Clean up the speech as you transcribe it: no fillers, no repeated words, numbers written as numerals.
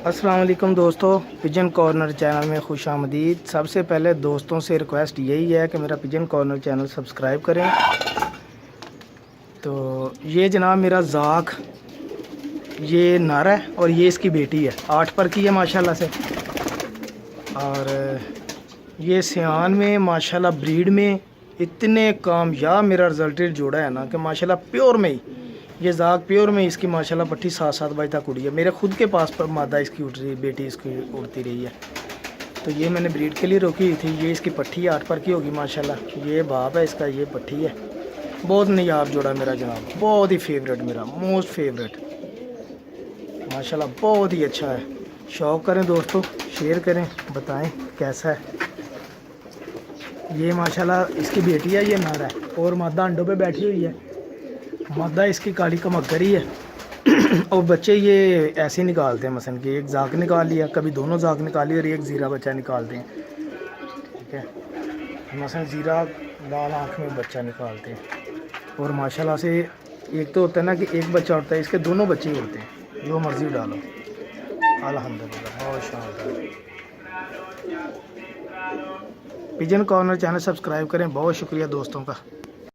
अस्सलाम वालेकुम दोस्तों, पिजन कॉर्नर चैनल में खुश आमदीद। सबसे पहले दोस्तों से रिक्वेस्ट यही है कि मेरा पिजन कॉर्नर चैनल सब्सक्राइब करें। तो ये जनाब मेरा ज़ाक, ये नर है और ये इसकी बेटी है, 8 पर की है माशाल्लाह से। और ये सियान में माशाल्लाह ब्रीड में इतने कामयाब मेरा रिजल्टेड जोड़ा है ना कि माशाल्लाह प्योर में ही, ये ज़ाक प्योर में इसकी माशाल्लाह पट्टी 7-7 बजे तक उड़ी है। मेरे खुद के पास पर मादा इसकी उड़ रही, बेटी इसकी उड़ती रही है। तो ये मैंने ब्रीड के लिए रोकी हुई थी। ये इसकी पट्टी 8 पर की होगी माशाल्लाह। ये बाप है इसका, ये पट्टी है। बहुत नायाब जोड़ा मेरा जनाब, बहुत ही फेवरेट, मेरा मोस्ट फेवरेट माशाल्लाह, बहुत ही अच्छा है। शौक़ करें दोस्तों, शेयर करें, बताएं कैसा है। ये माशाल्लाह इसकी बेटी है, ये नर है और मादा अंडों पे बैठी हुई है। मादा इसकी काली कमक्करी है और बच्चे ये ऐसे निकालते हैं, मसलन कि एक ज़ाक निकाल लिया, कभी दोनों ज़ाक निकाली और एक ज़ीरा बच्चा निकालते हैं। ठीक है, मसलन ज़ीरा लाल आँख में बच्चा निकालते हैं। और माशाल्लाह से एक तो होता है ना कि एक बच्चा होता है, इसके दोनों बच्चे ही होते हैं। जो मर्ज़ी डालो, अल्हम्दुलिल्लाह, बहुत शानदार। पिजन कॉर्नर चैनल सब्सक्राइब करें। बहुत शुक्रिया दोस्तों का।